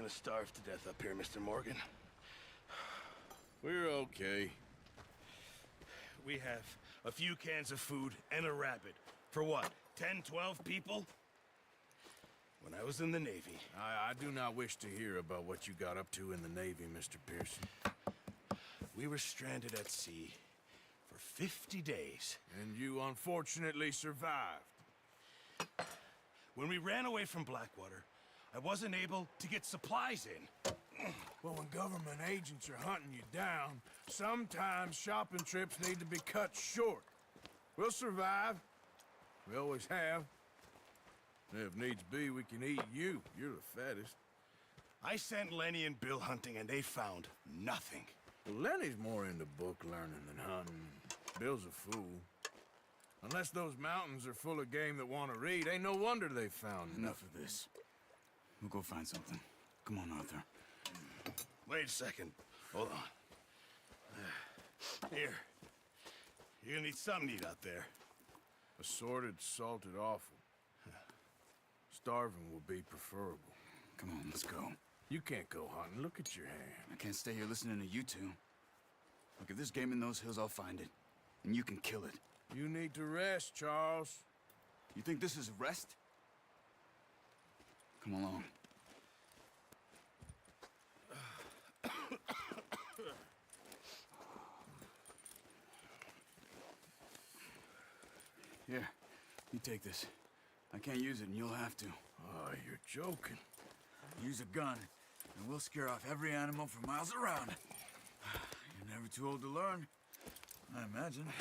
gonna starve to death up here, Mr. Morgan. We're okay. We have a few cans of food and a rabbit. For what, 10, 12 people? When I was in the Navy... I do not wish to hear about what you got up to in the Navy, Mr. Pearson. We were stranded at sea for 50 days. And you unfortunately survived. When we ran away from Blackwater, I wasn't able to get supplies in. Well, when government agents are hunting you down, sometimes shopping trips need to be cut short. We'll survive. We always have. If needs be, we can eat you. You're the fattest. I sent Lenny and Bill hunting, and they found nothing. Well, Lenny's more into book learning than hunting. Bill's a fool. Unless those mountains are full of game that want to read, ain't no wonder they found Enough of this. We'll go find something. Come on, Arthur. Wait a second. Hold on. Here. You're gonna need something to eat out there. Assorted, salted offal. Starving will be preferable. Come on, let's go. You can't go hunting. Look at your hand. I can't stay here listening to you two. Look, if there's game in those hills, I'll find it. And you can kill it. You need to rest, Charles. You think this is rest? Come along. Here, you take this. I can't use it, and you'll have to. Oh, you're joking. Use a gun, and we'll scare off every animal for miles around. You're never too old to learn, I imagine.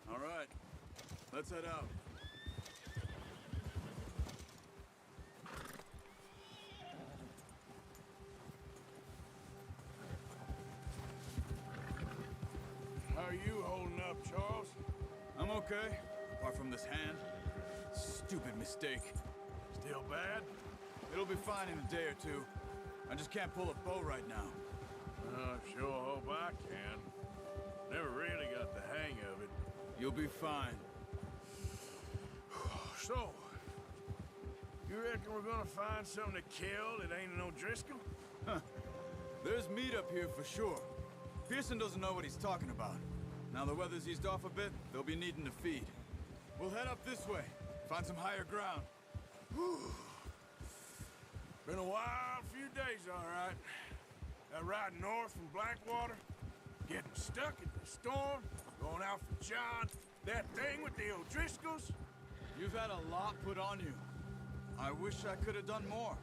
All right, let's head out. How are you holding up, Charles? I'm okay, apart from this hand. Stupid mistake. Still bad? It'll be fine in a day or two. I just can't pull a bow right now. I sure hope I can. Never really got the hang of it. You'll be fine. So, you reckon we're gonna find something to kill that ain't no Driscoll? There's meat up here for sure. Pearson doesn't know what he's talking about. Now the weather's eased off a bit, they'll be needing to feed. We'll head up this way, find some higher ground. Been a wild few days, all right. That ride north from Blackwater, getting stuck in the storm, going out for John, that thing with the O'Driscolls. You've had a lot put on you. I wish I could have done more.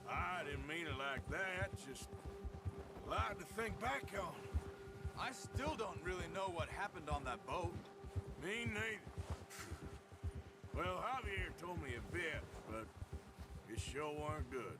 I didn't mean it like that, just a lot to think back on. I still don't really know what happened on that boat. Me neither. Well, Javier told me a bit, but it sure weren't good.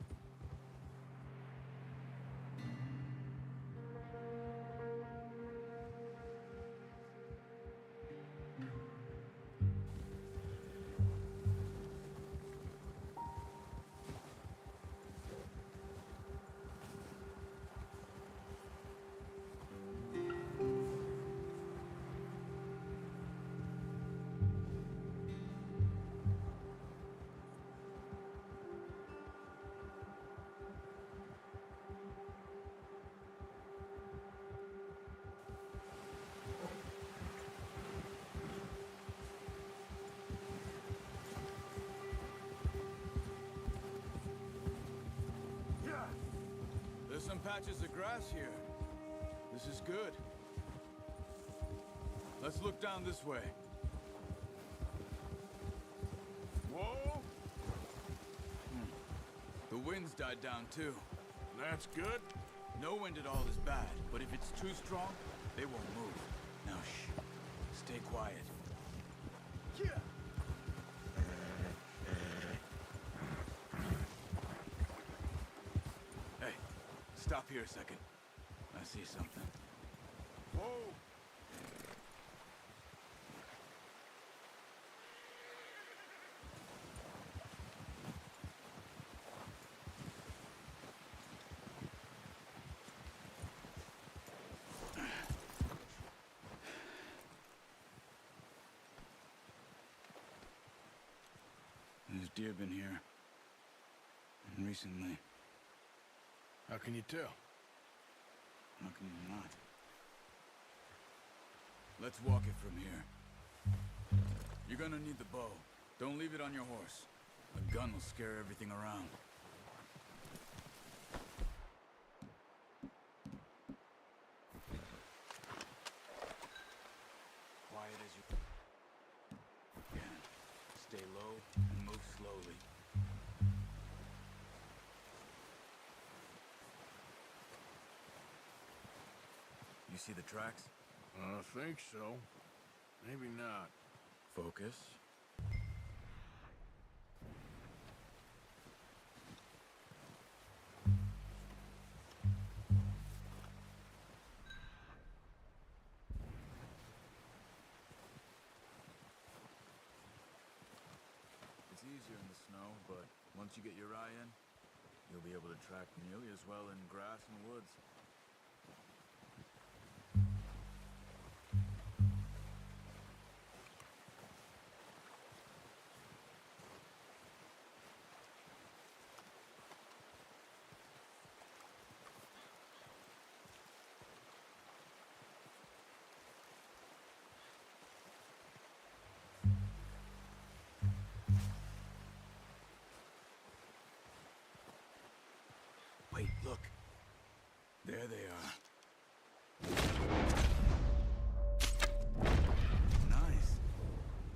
There's some patches of grass here. This is good. Let's look down this way. Whoa! The wind's died down too. That's good. No wind at all is bad, but if it's too strong, they won't move. Now shh. Stay quiet. Yeah. Hey, stop here a second. I see something. Whoa! There's deer been here. recently. How can you tell? How can you not? Let's walk it from here. You're gonna need the bow. Don't leave it on your horse. A gun will scare everything around. Quiet as you can. Stay low and move slowly. You see the tracks? I think so. Maybe not. Focus. It's easier in the snow, but once you get your eye in, you'll be able to track nearly as well in grass and woods. Wait, look. There they are. Nice.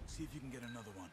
See if you can get another one.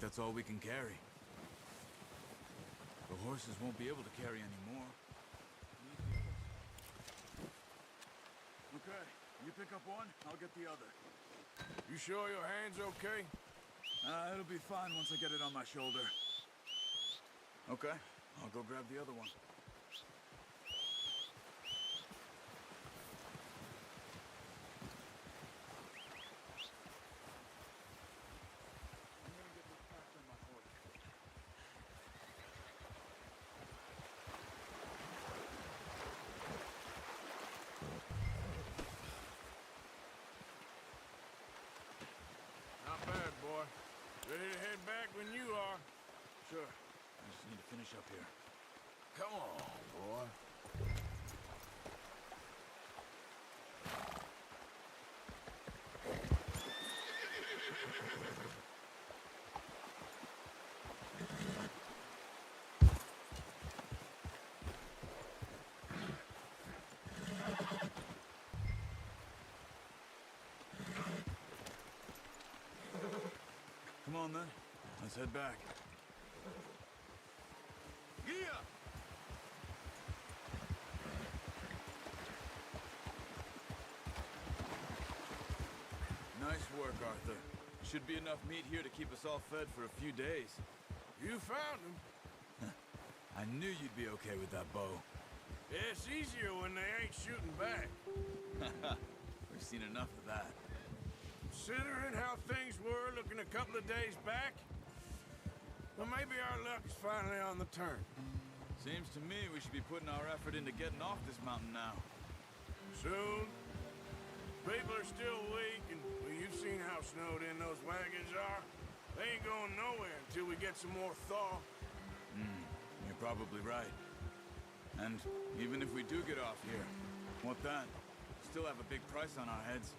That's all we can carry. The horses won't be able to carry any more. Okay, you pick up one, I'll get the other. You sure your hand's okay? It'll be fine once I get it on my shoulder. Okay, I'll go grab the other one. Not bad, boy. Ready to head back when you are. Sure. I just need to finish up here. Come on, boy. Come on then. Let's head back. Yeah! Nice work, Arthur. Should be enough meat here to keep us all fed for a few days. You found him. I knew you'd be okay with that bow. Yeah, it's easier when they ain't shooting back. We've seen enough of that. Considering how things were looking a couple of days back, well, maybe our luck is finally on the turn. Seems to me we should be putting our effort into getting off this mountain now. Soon. People are still weak, and well, you've seen how snowed in those wagons are. They ain't going nowhere until we get some more thaw. You're probably right. And even if we do get off here, what then? Still have a big price on our heads.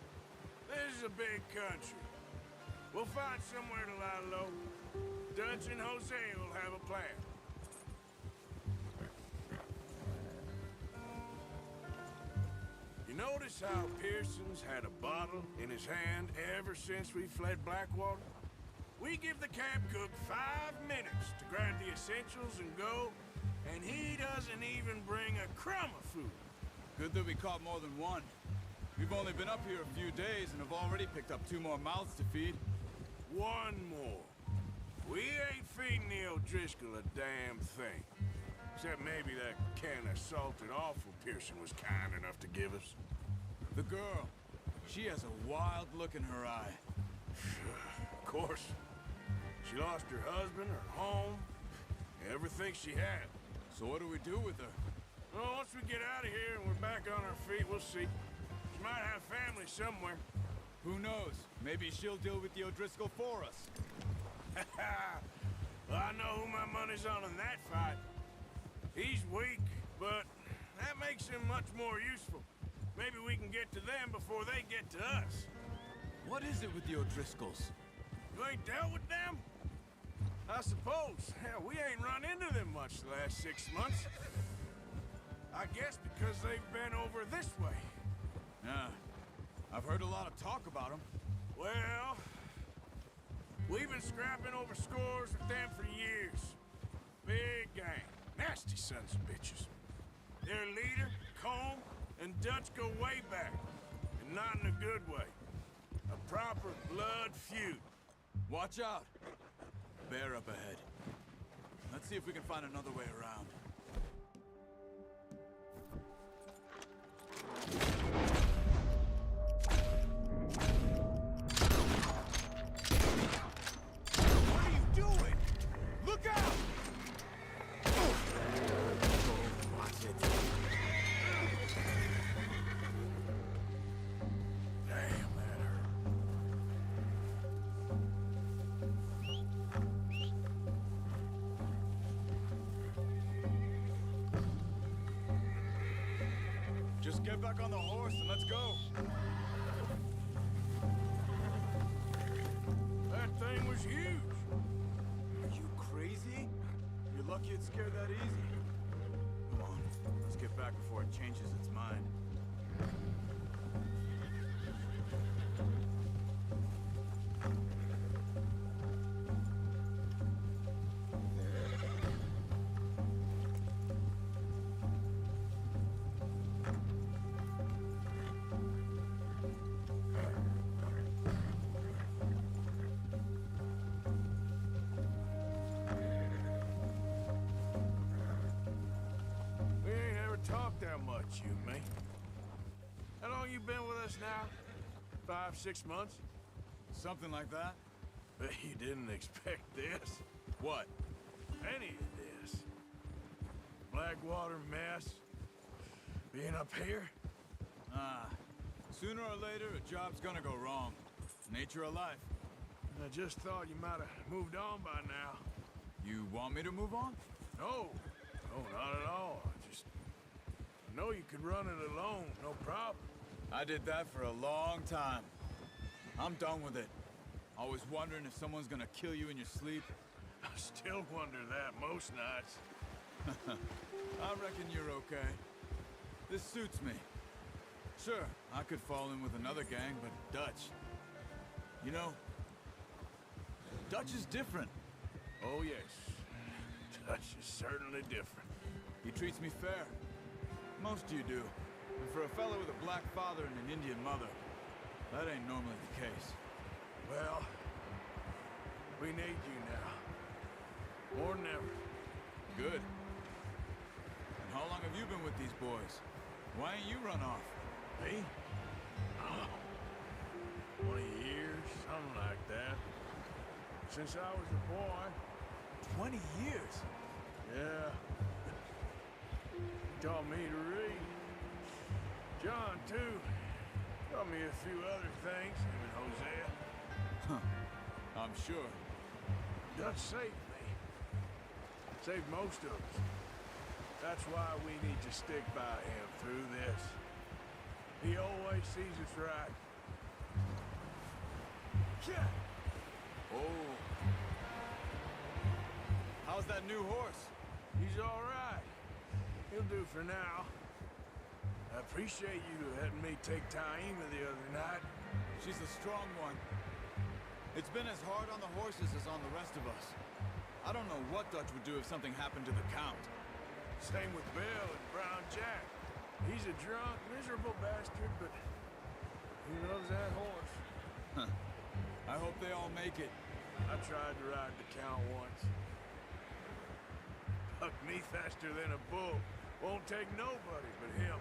This is a big country. We'll find somewhere to lie low. Dutch and Jose will have a plan. You notice how Pearson's had a bottle in his hand ever since we fled Blackwater? We give the camp cook 5 minutes to grab the essentials and go, and he doesn't even bring a crumb of food. Good that we caught more than one. We've only been up here a few days and have already picked up 2 more mouths to feed. One more. We ain't feeding the O'Driscoll a damn thing. Except maybe that can of salted offal Pearson was kind enough to give us. The girl. She has a wild look in her eye. Of course. She lost her husband, her home, everything she had. So what do we do with her? Well, once we get out of here and we're back on our feet, we'll see. She might have family somewhere. Who knows? Maybe she'll deal with the O'Driscoll for us. Well, I know who my money's on in that fight. He's weak, but that makes him much more useful. Maybe we can get to them before they get to us. What is it with the O'Driscolls? You ain't dealt with them? I suppose. Hell, we ain't run into them much the last 6 months. I guess because they've been over this way. Yeah. I've heard a lot of talk about them. Well, we've been scrapping over scores with them for years. Big gang. Nasty sons of bitches. Their leader, Combe, and Dutch go way back. And not in a good way. A proper blood feud. Watch out! Bear up ahead. Let's see if we can find another way around. What are you doing? Look out! Watch it. Damn, that hurt. Just get back on the horse and let's go. That thing was huge. Are you crazy? You're lucky it scared that easy. Come on, let's get back before it changes its mind. We ain't ever talked that much, you and me. How long you been with us now? 5, 6 months? Something like that? Bet you didn't expect this. What? Any of this. Blackwater mess. Being up here? Sooner or later, a job's gonna go wrong. Nature of life. I just thought you might have moved on by now. You want me to move on? No. No, not at all. I know you could run it alone, no problem. I did that for a long time. I'm done with it. Always wondering if someone's gonna kill you in your sleep. I still wonder that most nights. I reckon you're okay. This suits me. Sure, I could fall in with another gang, but Dutch... You know, Dutch is different. Oh, yes. Dutch is certainly different. He treats me fair. Most of you do. And for a fellow with a black father and an Indian mother, that ain't normally the case. Well, we need you now. More than ever. Good. And how long have you been with these boys? Why ain't you run off? Me? Oh, 20 years, something like that. Since I was a boy. 20 years? Yeah. Taught me to read. John, too. Taught me a few other things, him and Hosea. I'm sure. Dutch saved me. Saved most of us. That's why we need to stick by him through this. He always sees us right. Yeah. Oh. How's that new horse? He's all right. He'll do for now. I appreciate you letting me take Taima the other night. She's a strong one. It's been as hard on the horses as on the rest of us. I don't know what Dutch would do if something happened to the Count. Same with Bill and Brown Jack. He's a drunk, miserable bastard, but he loves that horse. Huh. I hope they all make it. I tried to ride the Count once. Bucked me faster than a bull. Won't take nobody but him.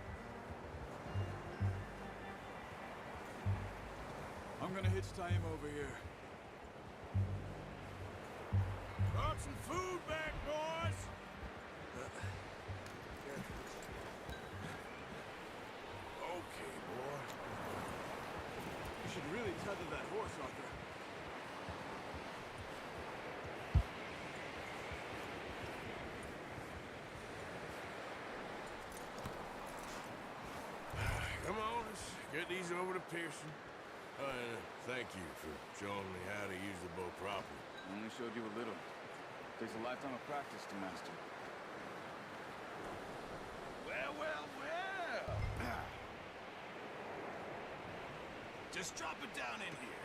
I'm gonna hitch tie him over here. Brought some food back, boys! Okay, boy. You should really tether that horse, Arthur. Come on, let's get these over to Pearson. Thank you for showing me how to use the bow properly. I only showed you a little. Takes a lifetime of practice to master. Well, well, well. Just drop it down in here.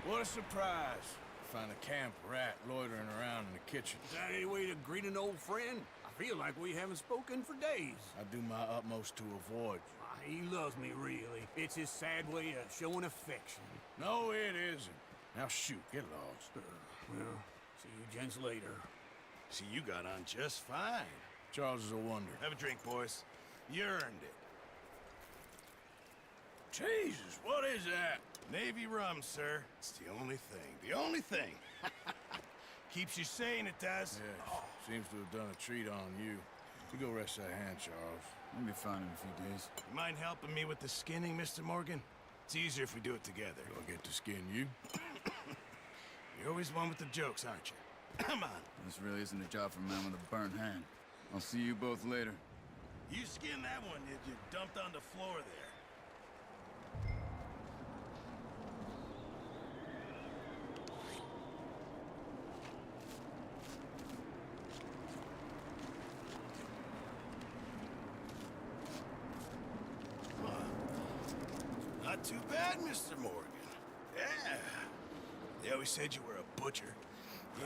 What a surprise. Find a camp rat loitering around in the kitchen. Is that any way to greet an old friend? I feel like we haven't spoken for days. I do my utmost to avoid you. He loves me, really. It's his sad way of showing affection. No, it isn't. Now shoot, get lost. Well, see you gents later. See, you got on just fine. Charles is a wonder. Have a drink, boys. You earned it. Jesus, what is that? Navy rum, sir. It's the only thing. The only thing. Keeps you sane, it does. Yes, seems to have done a treat on you. You go rest that hand, Charles. I'll be fine in a few days. You mind helping me with the skinning, Mr. Morgan? It's easier if we do it together. Do I get to skin you? You're always one with the jokes, aren't you? Come on. This really isn't a job for a man with a burnt hand. I'll see you both later. You skinned that one you dumped on the floor there. Not too bad, Mr. Morgan. Yeah. They always said you were a butcher.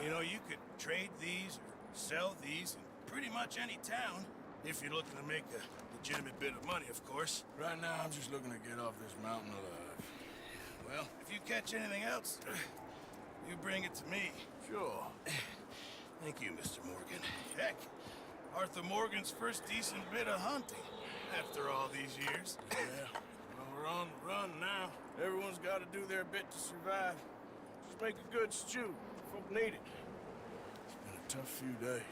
You know, you could trade these or sell these in pretty much any town, if you're looking to make a legitimate bit of money, of course. Right now, I'm just looking to get off this mountain alive. Well, if you catch anything else, you bring it to me. Sure. Thank you, Mr. Morgan. Heck, Arthur Morgan's first decent bit of hunting after all these years. Yeah. Well, we're on the run now. Everyone's got to do their bit to survive. Just make a good stew. Folk need it. It's been a tough few days.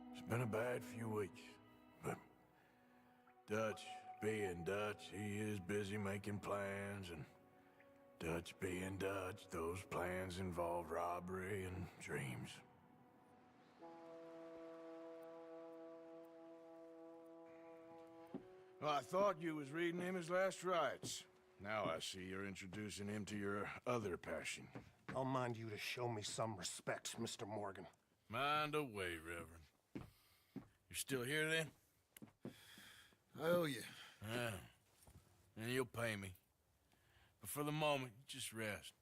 It's been a bad few weeks, but Dutch being Dutch, he is busy making plans, and Dutch being Dutch, those plans involve robbery and dreams. Well, I thought you was reading him his last rites. Now I see you're introducing him to your other passion. I'll mind you to show me some respect, Mr. Morgan. Mind away, Reverend. You're still here, then? I owe you. Yeah. And you'll pay me. But for the moment, just rest.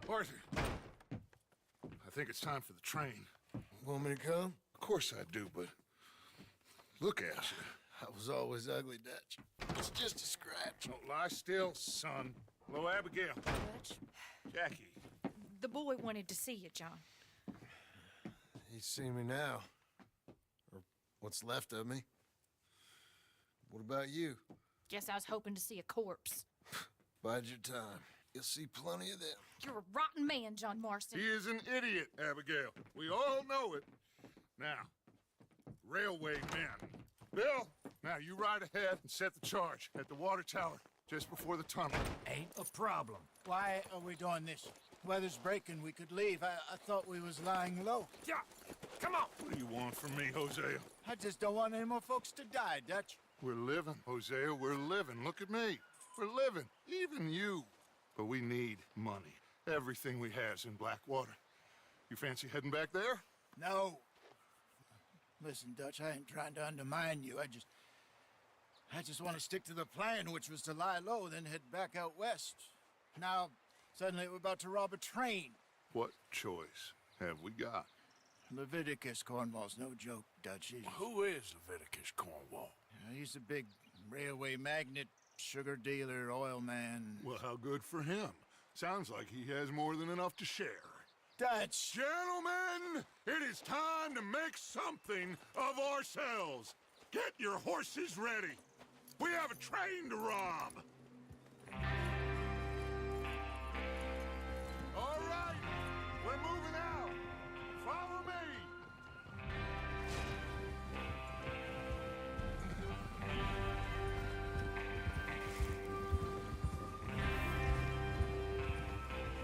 Arthur, I think it's time for the train. Want me to come? Of course I do, but look at you. I was always ugly, Dutch. It's just a scratch. Don't lie still, son. Hello, Abigail. Dutch, Jackie. the boy wanted to see you, John. He's seen me now. Or what's left of me. What about you? Guess I was hoping to see a corpse. Bide your time. You'll see plenty of them. You're a rotten man, John Marston. He is an idiot, Abigail. We all know it. Now, railway men. Bill, now you ride ahead and set the charge at the water tower just before the tunnel. Ain't a problem. Why are we doing this? Weather's breaking. We could leave. I thought we was lying low. Yeah, come on. What do you want from me, Hosea? I just don't want any more folks to die, Dutch. We're living, Hosea, we're living. Look at me. We're living, even you. But we need money. Everything we has in Blackwater. You fancy heading back there? No. Listen, Dutch, I ain't trying to undermine you. I just want to stick to the plan, which was to lie low, then head back out west. Now, suddenly we're about to rob a train. What choice have we got? Leviticus Cornwall's no joke, Dutch. Who is Leviticus Cornwall? He's a big railway magnate, sugar dealer, oil man. Well, how good for him. Sounds like he has more than enough to share. Dutch! Gentlemen, it is time to make something of ourselves. Get your horses ready. We have a train to rob. All right, we're moving out. Follow me.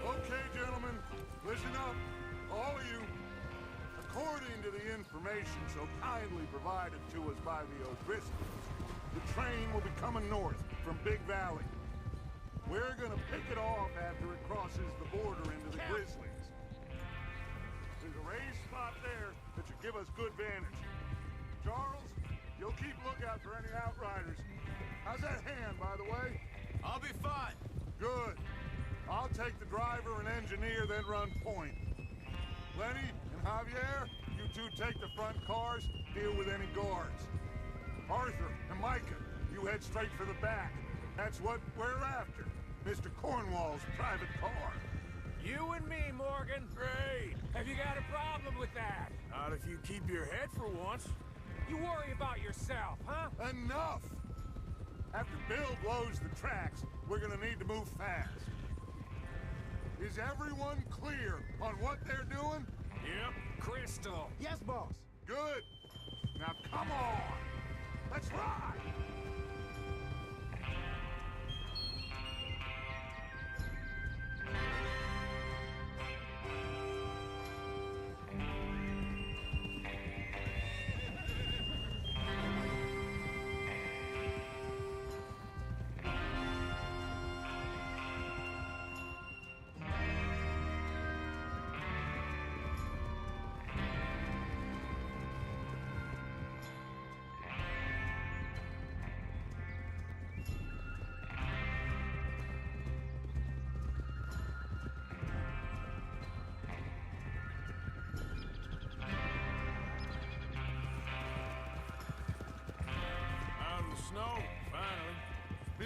Okay, gentlemen, listen up, all of you. According to the information so kindly provided to us by the O'Driscolls, the train will be coming north from Big Valley. We're gonna pick it off after it crosses the border into the Grizzlies. There's a raised spot there that should give us good vantage. Charles, you'll keep lookout for any outriders. How's that hand, by the way? I'll be fine. Good. I'll take the driver and engineer, then run point. Lenny and Javier, you two take the front cars, deal with any guards. Arthur and Micah, you head straight for the back. That's what we're after. Mr. Cornwall's private car. You and me, Morgan. Great. Have you got a problem with that? Not if you keep your head for once. You worry about yourself, huh? Enough! After Bill blows the tracks, we're gonna need to move fast. Is everyone clear on what they're doing? Yep. Crystal. Yes, boss. Good. Now come on. Let's ride. Snow, finally.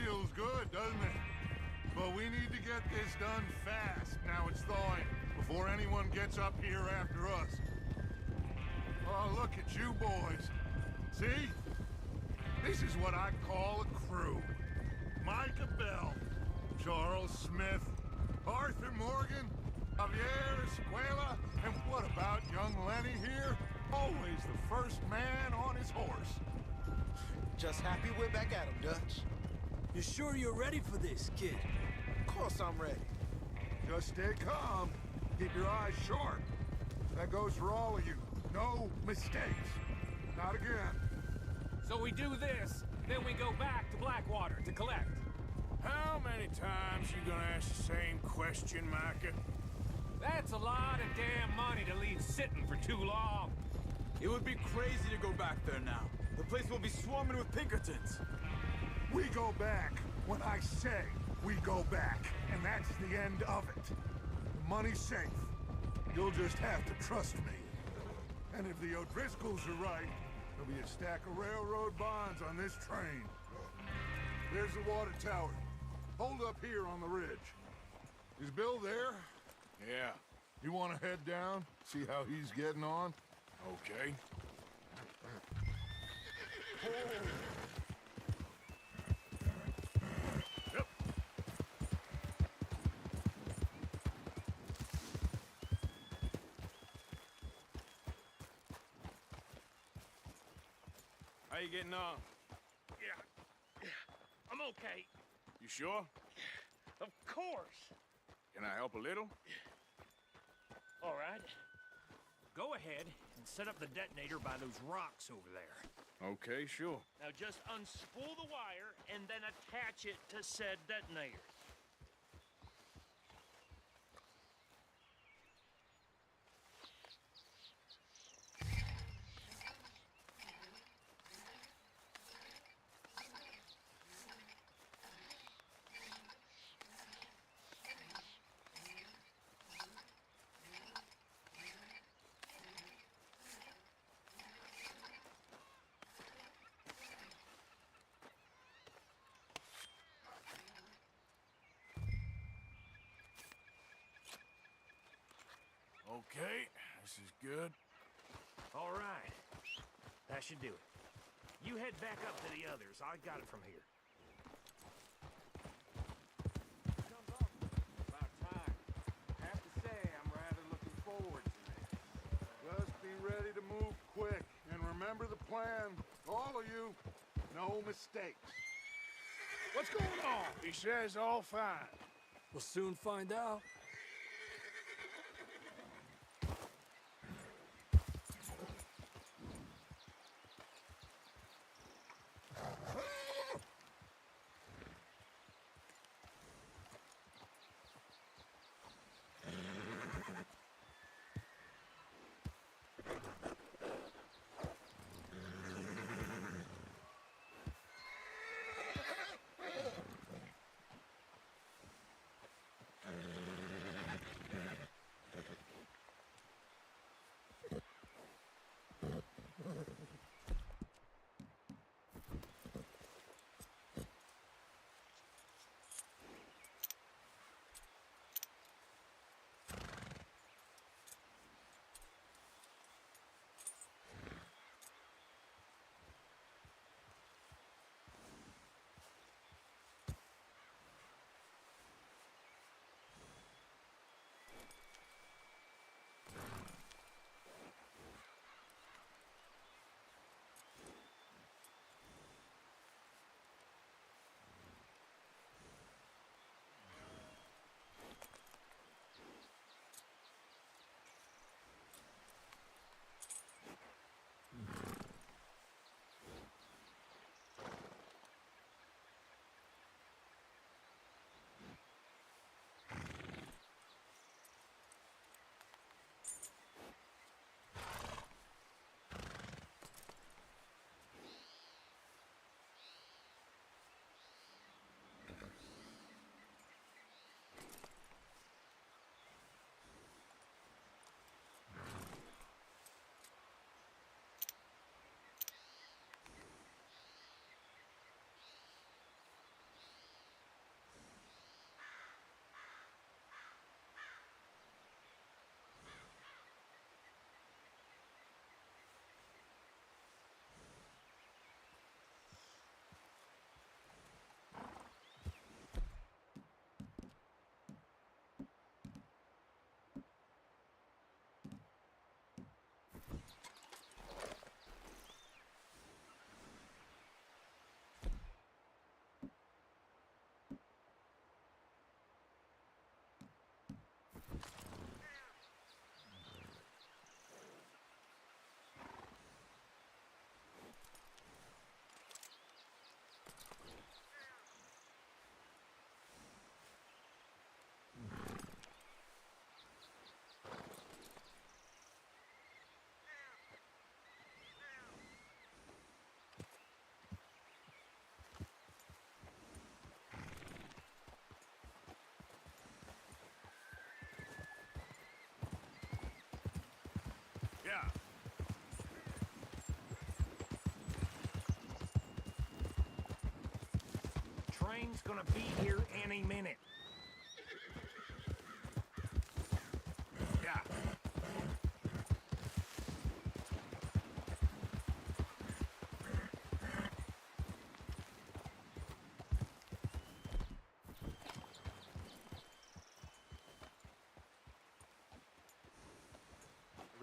Feels good, doesn't it? But we need to get this done fast. Now it's thawing, before anyone gets up here after us. Oh, look at you boys. See? This is what I call a crew. Micah Bell, Charles Smith, Arthur Morgan, Javier Escuela, and what about young Lenny here? Always the first man on his horse. Just happy we're back at him, Dutch. You sure you're ready for this, kid? Of course I'm ready. Just stay calm. Keep your eyes sharp. That goes for all of you. No mistakes. Not again. So we do this, then we go back to Blackwater to collect. How many times you gonna ask the same question, Micah? That's a lot of damn money to leave sitting for too long. It would be crazy to go back there now. The place will be swarming with Pinkertons. We go back when I say we go back, and that's the end of it. The money's safe. You'll just have to trust me. And if the O'Driscolls are right, there'll be a stack of railroad bonds on this train. There's the water tower. Hold up here on the ridge. Is Bill there? Yeah, You want to head down, see how he's getting on? okay. Yep. How you getting on? Yeah. I'm okay. You sure? Of course. Can I help a little? All right. Go ahead and set up the detonator by those rocks over there. Okay, sure. Now just unspool the wire and then attach it to said detonator. Okay, this is good. All right. That should do it. You head back up to the others. I got it from here. About time. I have to say, I'm rather looking forward to this. Just be ready to move quick, and remember the plan. All of you, no mistakes. What's going on? He says all fine. We'll soon find out. Yeah. Train's gonna be here any minute. Yeah.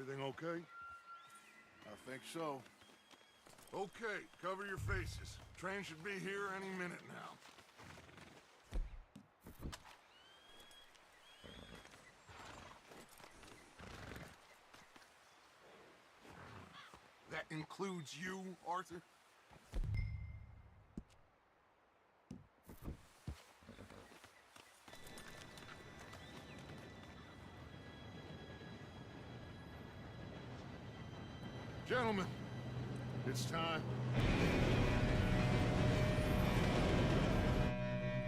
Everything okay? I think so. Okay, cover your faces. Train should be here any minute now. That includes you, Arthur? Gentlemen, it's time.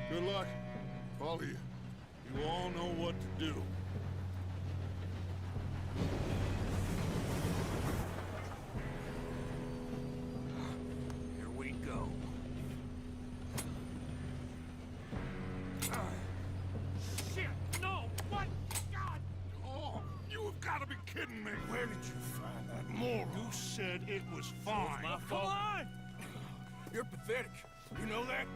Good luck, all of you. You all know what to do. Here we go. Shit! No! What? God! Oh, you have got to be kidding me. Where did you find that moron? You said it was fine. My fault. Come on! You're pathetic. You know that?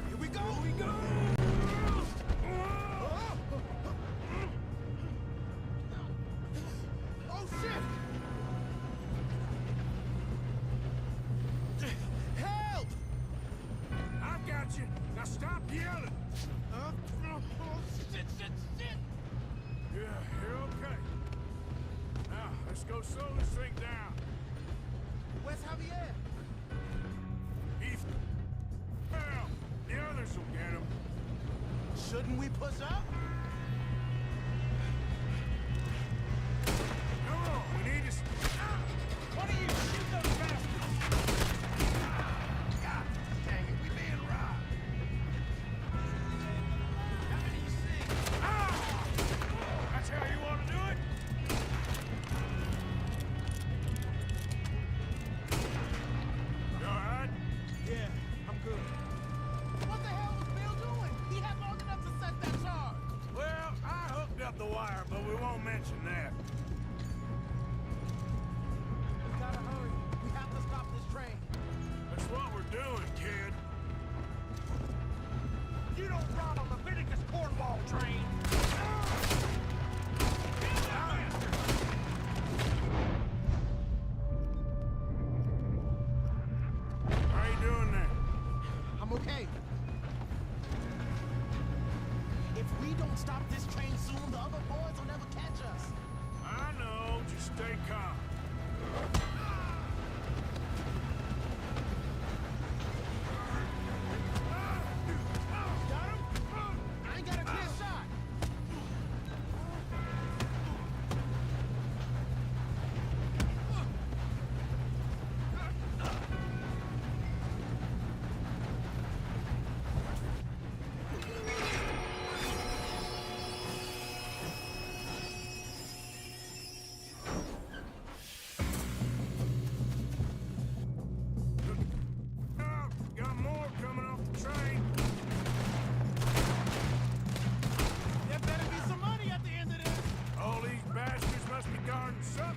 Here we go! Here we go! Oh, shit! Help! I've got you. Now stop yelling. Shit, shit, shit! Yeah, you're okay. Now, let's go slow this thing down. Where's Javier? He's well, the others will get him. Shouldn't we push up? Come on, we need to... What are you? Shoot those bastards! God dang it, we being robbed. How many you see? That's how you want to do it? You all right? Yeah, I'm good. What the hell was Bill doing? He had long enough to set that charge. Well, I hooked up the wire, but we won't mention that. We gotta hurry. We have to stop this train. That's what we're doing, kid. You don't run on the Leviticus cornball train! How you doing there? I'm okay. If we don't stop this train soon, the other boys will never catch us. I know, just stay calm. Got him? I ain't got a clear shot. Got more coming off the train. There better be some money at the end of this. All these bastards must be guarding something.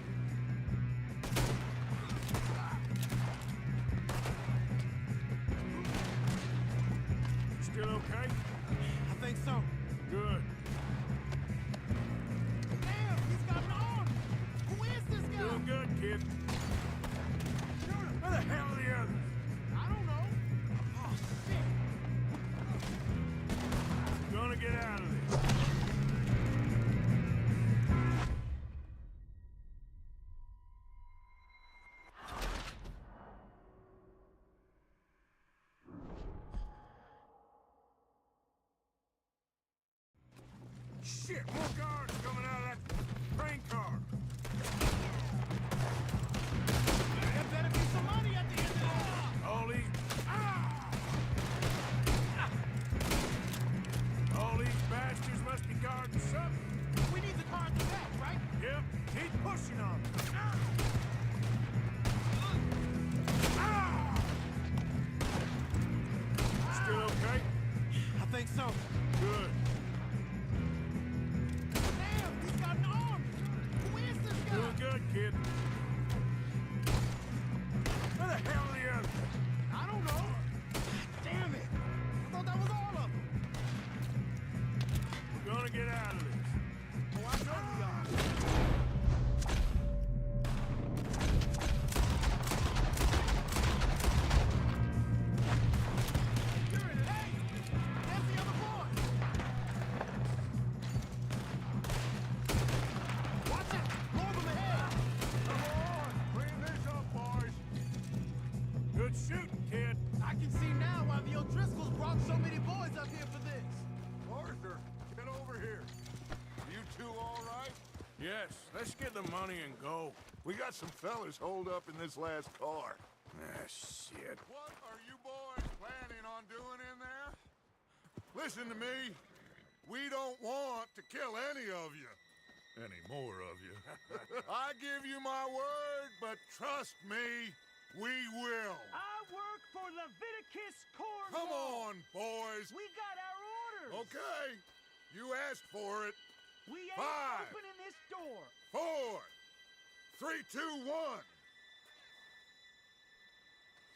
Still okay? I think so. Good. Damn, he's got an arm. Who is this guy? Doing good, kid. Where the hell are the others? I don't know. Oh, shit. Gonna get out of this. Shit, more guards coming out of that train car. There better be some money at the end of this. All these... All these bastards must be guarding something. We need the car at the back, right? Yep, keep pushing on them. Still okay? I think so. Good. Damn, he's got an arm. Who is this guy? Doing good, kid. Where the hell are the others? I don't know. Damn it. I thought that was all of them. We're gonna get out of this. Oh, I know we are. shooting, kid. I can see now why the O'Driscolls brought so many boys up here for this. Arthur, get over here. You two all right? Yes, let's get the money and go. We got some fellas holed up in this last car. Ah, shit. What are you boys planning on doing in there? Listen to me. We don't want to kill any of you. Any more of you. I give you my word, but trust me, we will. I work for Leviticus Corps. Come on, boys. We got our orders. Okay. You asked for it. We ain't 5, opening this door. 4, 3, 2, 1.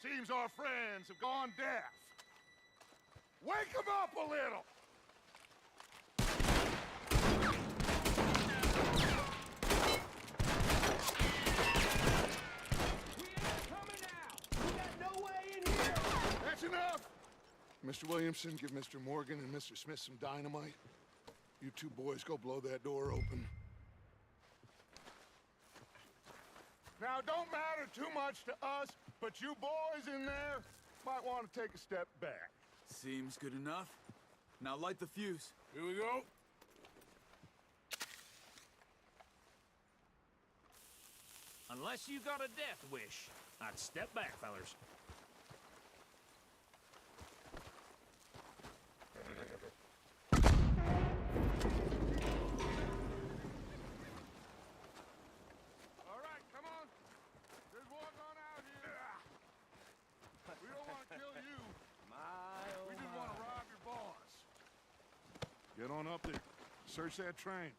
Seems our friends have gone deaf. Wake them up a little. We ain't coming out. We got no way in here. That's enough. Mr. Williamson, give Mr. Morgan and Mr. Smith some dynamite. You two boys go blow that door open. Now, don't matter too much to us, but you boys in there might want to take a step back. Seems good enough. Now light the fuse. Here we go. Unless you got a death wish, I'd step back, fellers. All right, come on. There's one on out here. We don't want to kill you. We just want to rob your boss. Get on up there. Search that train.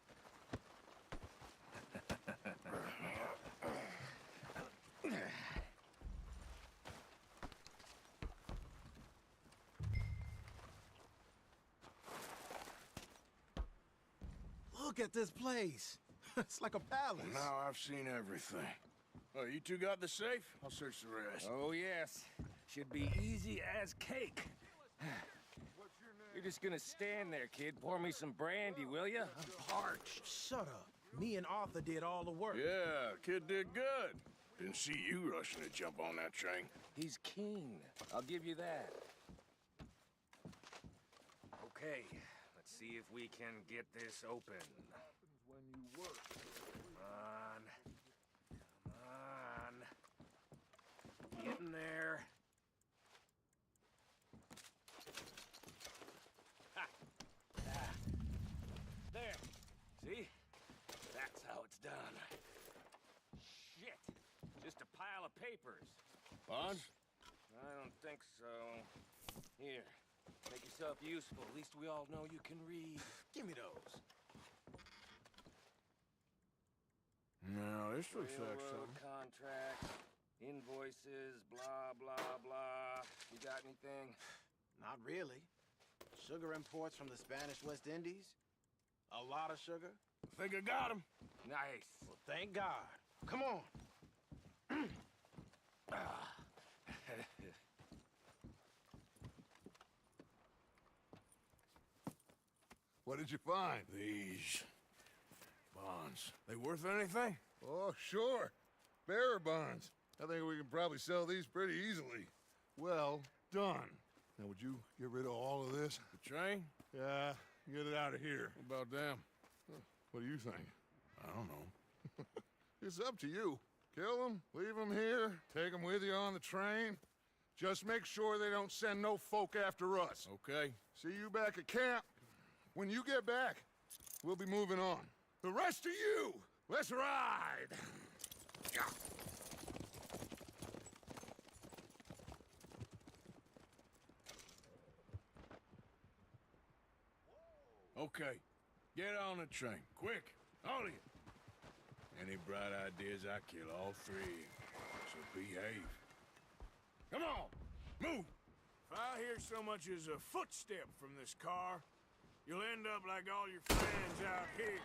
Look at this place. It's like a palace. Now I've seen everything. Oh, you two got the safe? I'll search the rest. Oh, yes. Should be easy as cake. You're just gonna stand there, kid. Pour me some brandy, will ya? I'm parched. Shut up. Me and Arthur did all the work. Yeah, kid did good. Didn't see you rushing to jump on that train. He's keen. I'll give you that. Okay, let's see if we can get this open. Come on. Come on. Get in there. Ha! Ah. There. See? That's how it's done. Shit. Just a pile of papers. Bonds? I don't think so. Here. Make yourself useful. At least we all know you can read. Give me those. No, this looks like Railroad something. contracts, invoices, blah, blah, blah. You got anything? Not really. Sugar imports from the Spanish West Indies. A lot of sugar. I think I got him. Nice. Well, thank God. Come on. What did you find? These bonds. They worth anything? Oh, sure. Bearer bonds. I think we can probably sell these pretty easily. Well done. Now, would you get rid of all of this? The train? Yeah, get it out of here. What about them? What do you think? I don't know. It's up to you. Kill them, leave them here, take them with you on the train. Just make sure they don't send no folk after us. Okay. See you back at camp. When you get back, we'll be moving on. The rest of you, let's ride! Okay. Get on the train. Quick. All of you. Any bright ideas, I kill all three. So behave. Come on. Move. If I hear so much as a footstep from this car, you'll end up like all your friends out here.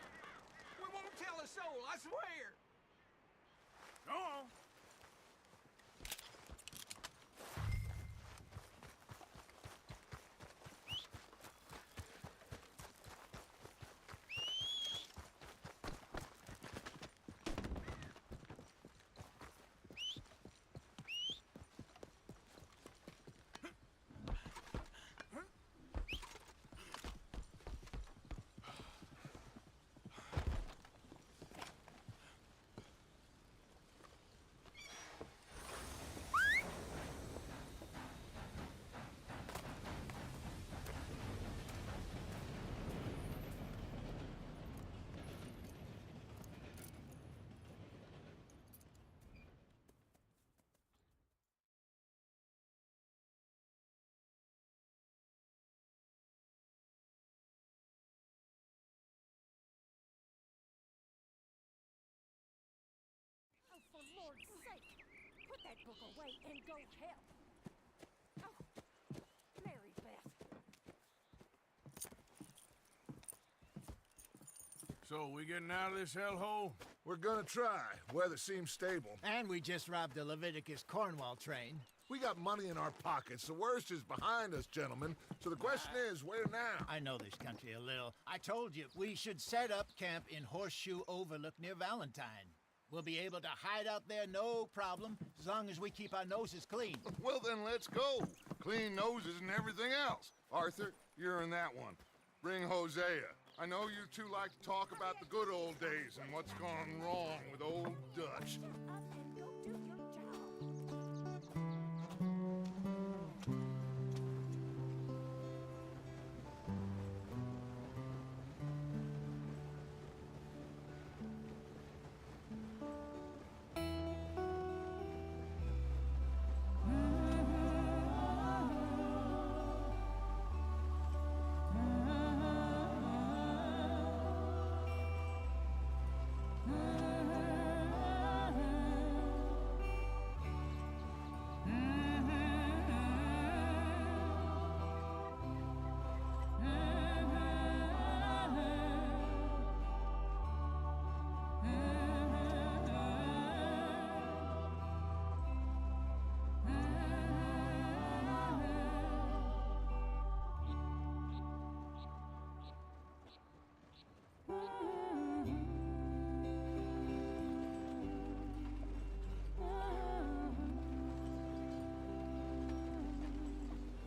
We won't tell a soul, I swear. Go on. that book away and go help. Oh, Mary Beth. So, we getting out of this hellhole? We're gonna try. Weather seems stable. And we just robbed the Leviticus Cornwall train. We got money in our pockets. The worst is behind us, gentlemen. So the question is, where now? I know this country a little. I told you, we should set up camp in Horseshoe Overlook near Valentine. We'll be able to hide out there, no problem, as long as we keep our noses clean. Well, then let's go. Clean noses and everything else. Arthur, you're in that one. Bring Hosea. I know you two like to talk about the good old days and what's gone wrong with old Dutch.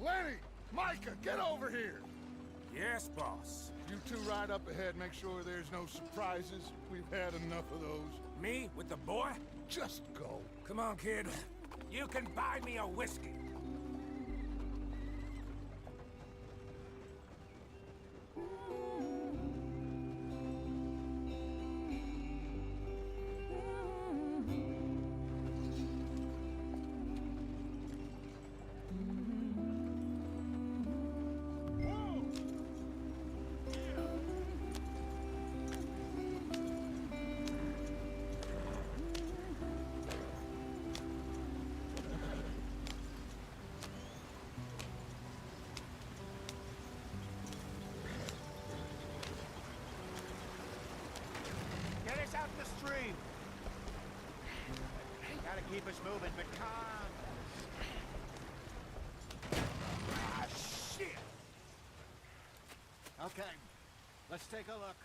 Lenny! Micah, get over here! Yes, boss. You two ride up ahead, make sure there's no surprises. We've had enough of those. Me with the boy? Just go. Come on, kid. You can buy me a whiskey. Get us out in the stream. Gotta keep us moving, but calm. Ah, shit! Okay, let's take a look.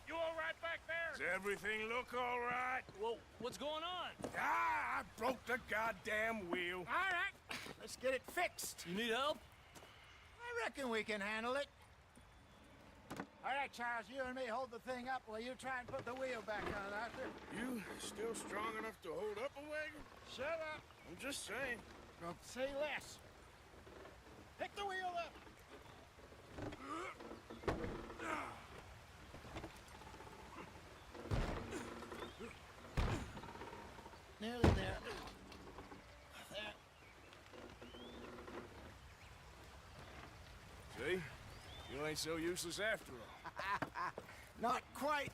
You all right back there? Does everything look all right? Well, what's going on? Ah, I broke the goddamn wheel. All right, let's get it fixed. You need help? I reckon we can handle it. All right, Charles, you and me hold the thing up while you try and put the wheel back on, Arthur. You still strong enough to hold up a wagon? Shut up. I'm just saying. Don't say less. Pick the wheel up. Nearly there. There. See? You ain't so useless after all. Not quite.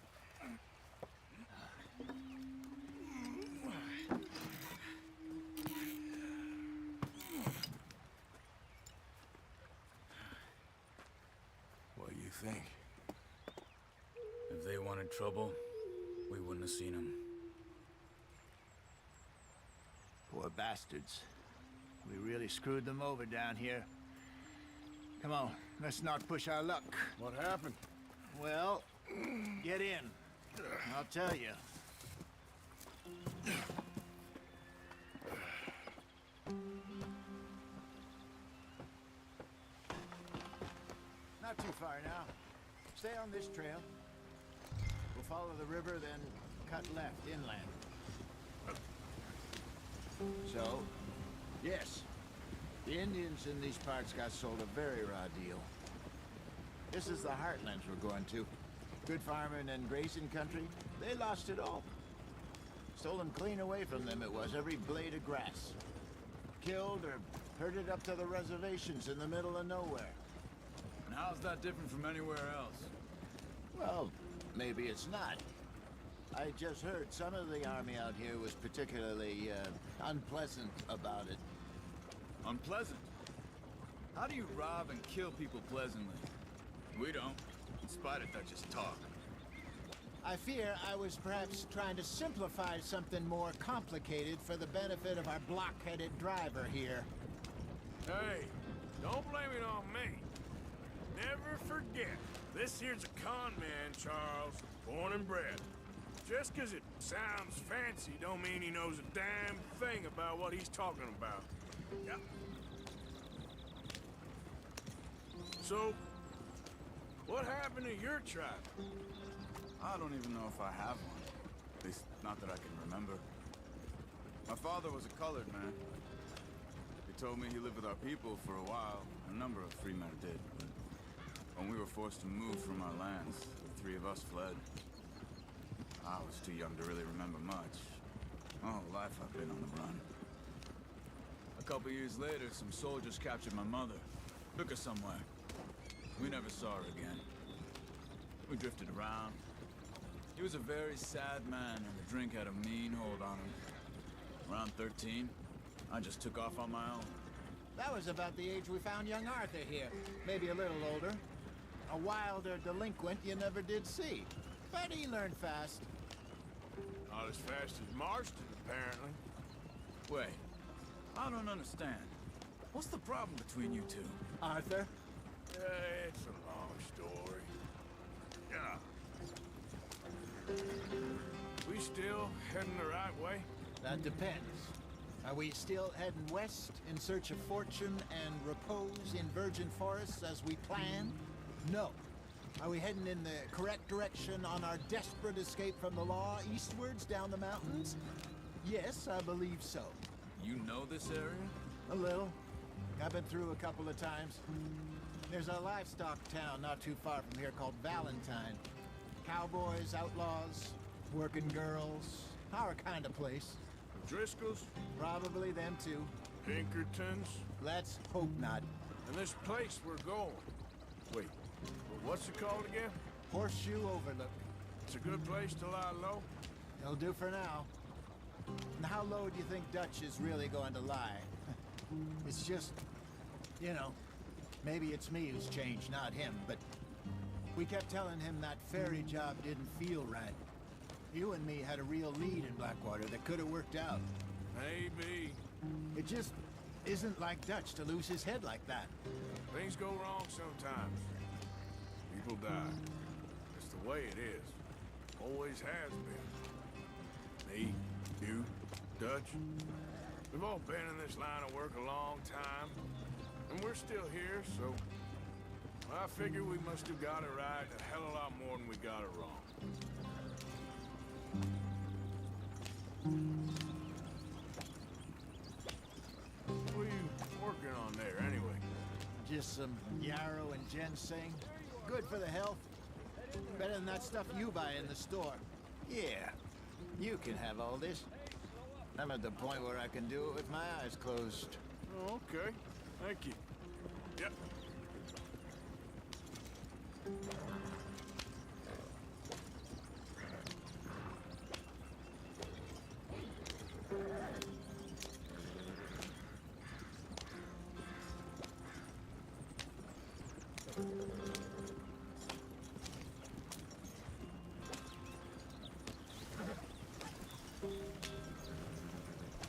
What do you think? If they wanted trouble, we wouldn't have seen them. Poor bastards. We really screwed them over down here. Come on, let's not push our luck. What happened? Well, get in. I'll tell you. Not too far now. Stay on this trail. We'll follow the river, then cut left inland. So, yes, the Indians in these parts got sold a very raw deal. This is the heartlands we're going to. Good farming and grazing country, they lost it all. Stolen clean away from them it was, every blade of grass. Killed or herded up to the reservations in the middle of nowhere. And how's that different from anywhere else? Well, maybe it's not. I just heard some of the army out here was particularly unpleasant about it. Unpleasant? How do you rob and kill people pleasantly? We don't, in spite of Dutch's talk. I fear I was perhaps trying to simplify something more complicated for the benefit of our block-headed driver here. Hey, don't blame it on me. Never forget, this here's a con man, Charles, born and bred. Just 'cause it sounds fancy don't mean he knows a damn thing about what he's talking about. Yep. So, what happened to your tribe? I don't even know if I have one. At least, not that I can remember. My father was a colored man. He told me he lived with our people for a while. A number of free men did, but when we were forced to move from our lands, the three of us fled. I was too young to really remember much. My whole life I've been on the run. A couple years later, some soldiers captured my mother. Took her somewhere. We never saw her again. We drifted around. He was a very sad man, and the drink had a mean hold on him. Around 13, I just took off on my own. That was about the age we found young Arthur here. Maybe a little older. A wilder delinquent you never did see. But he learned fast. Not as fast as Marston, apparently. Wait, I don't understand. What's the problem between you two? Arthur? It's a long story. Yeah. We still heading the right way? That depends. Are we still heading west in search of fortune and repose in virgin forests as we planned? No. Are we heading in the correct direction on our desperate escape from the law eastwards down the mountains? Yes, I believe so. You know this area? A little. I've been through a couple of times. There's a livestock town not too far from here called Valentine. Cowboys, outlaws, working girls, our kind of place. The Driscolls? Probably them too. Pinkertons? Let's hope not. And this place we're going. Wait, what's it called again? Horseshoe Overlook. It's a good place to lie low? It'll do for now. And how low do you think Dutch is really going to lie? It's just, you know, maybe it's me who's changed, not him, but we kept telling him that ferry job didn't feel right. You and me had a real lead in Blackwater that could have worked out. Maybe. It just isn't like Dutch to lose his head like that. Things go wrong sometimes. People die. It's the way it is. Always has been. Me, you, Dutch. We've all been in this line of work a long time. And we're still here, so... I figure we must have got it right a hell of a lot more than we got it wrong. What are you working on there, anyway? Just some yarrow and ginseng. Good for the health. Better than that stuff you buy in the store. Yeah, you can have all this. I'm at the point where I can do it with my eyes closed. Oh, okay. Thank you. Yep.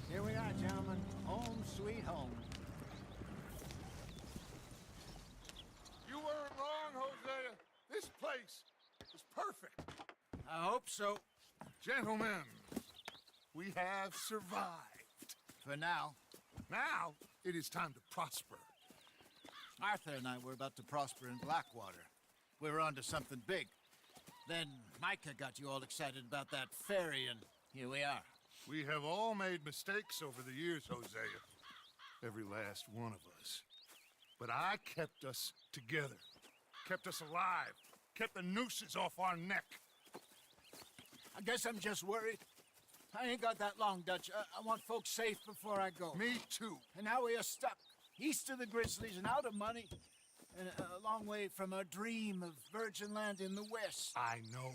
Here we are, gentlemen. Home sweet home. You weren't wrong, Hosea. This place is perfect. I hope so. Gentlemen, we have survived. For now. Now, it is time to prosper. Arthur and I were about to prosper in Blackwater. We were onto something big. Then Micah got you all excited about that ferry, and here we are. We have all made mistakes over the years, Hosea. Every last one of us. But I kept us together. Kept us alive. Kept the nooses off our neck. I guess I'm just worried. I ain't got that long, Dutch. I want folks safe before I go. Me too. And now we are stuck. East of the Grizzlies and out of money. And a long way from our dream of virgin land in the west. I know.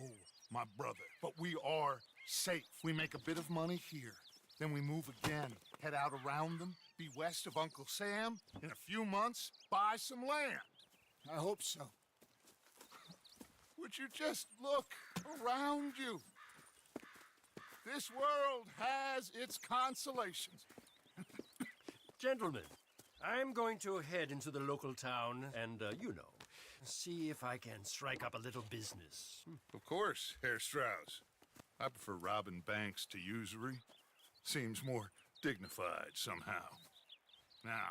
my brother, but we are safe. We make a bit of money here, then we move again, head out around them, be west of Uncle Sam. In a few months, buy some land. I hope so. Would you just look around you? This world has its consolations. Gentlemen, I'm going to head into the local town and, see if I can strike up a little business. Of course, Herr Strauss. I prefer robbing banks to usury. Seems more dignified somehow. Now,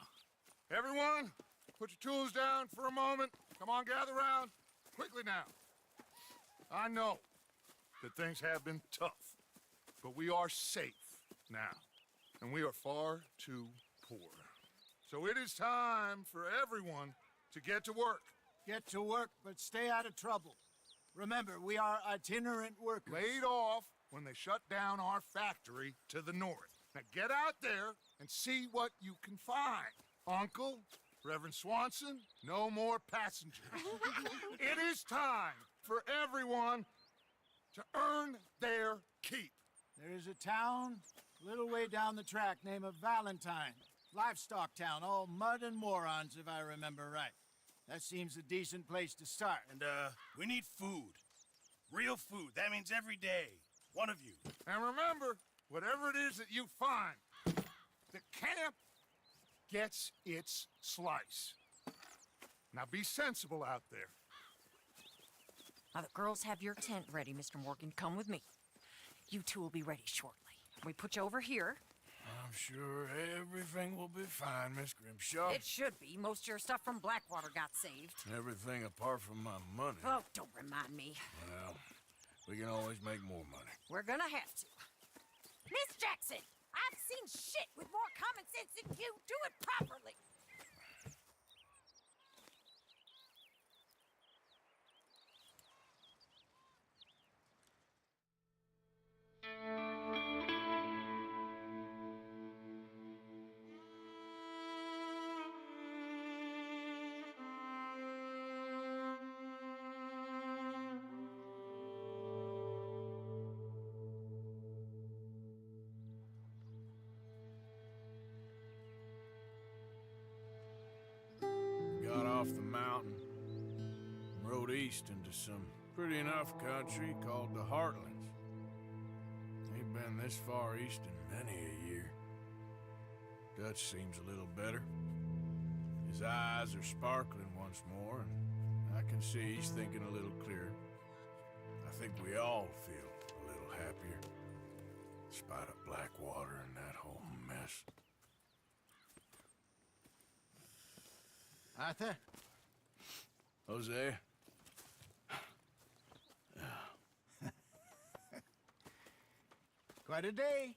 everyone, put your tools down for a moment. Come on, gather round. Quickly now. I know that things have been tough, but we are safe now, and we are far too poor. So it is time for everyone to get to work. Get to work, but stay out of trouble. Remember, we are itinerant workers. Laid off when they shut down our factory to the north. Now get out there and see what you can find. Uncle, Reverend Swanson, no more passengers. It is time for everyone to earn their keep. There is a town a little way down the track named Valentine. Livestock town, all mud and morons, if I remember right. That seems a decent place to start. And, we need food. Real food. That means every day. One of you. And remember, whatever it is that you find, the camp gets its slice. Now be sensible out there. Now, the girls have your tent ready, Mr. Morgan. Come with me. You two will be ready shortly. We put you over here. I'm sure everything will be fine, Miss Grimshaw. It should be. Most of your stuff from Blackwater got saved. Everything apart from my money. Oh, don't remind me. Well, we can always make more money. We're gonna have to. Miss Jackson, I've seen shit with more common sense than you. Do it properly. Got off the mountain, rode east into some pretty enough country called the Heartlands. Ain't been this far east in many a year. Dutch seems a little better. His eyes are sparkling once more, and I can see he's thinking a little clearer. I think we all feel a little happier, in spite of Blackwater and that whole mess. Arthur? Jose? Quite a day.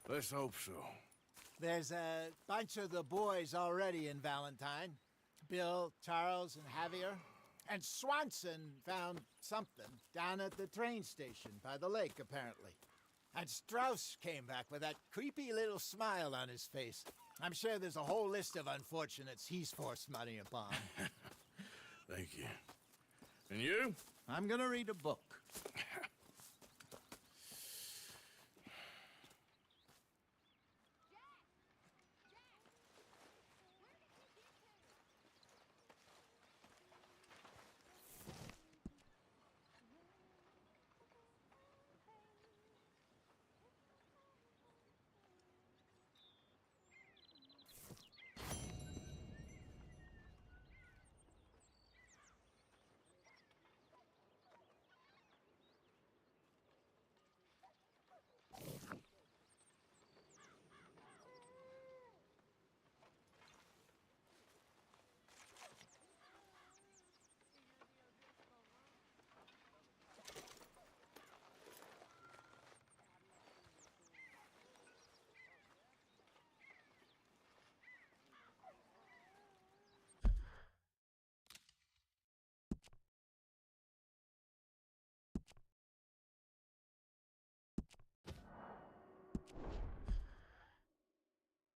Let's hope so. There's a bunch of the boys already in Valentine. Bill, Charles, and Javier. And Swanson found something down at the train station by the lake, apparently. And Strauss came back with that creepy little smile on his face. I'm sure there's a whole list of unfortunates he's forced money upon. Thank you. And you? I'm gonna read a book.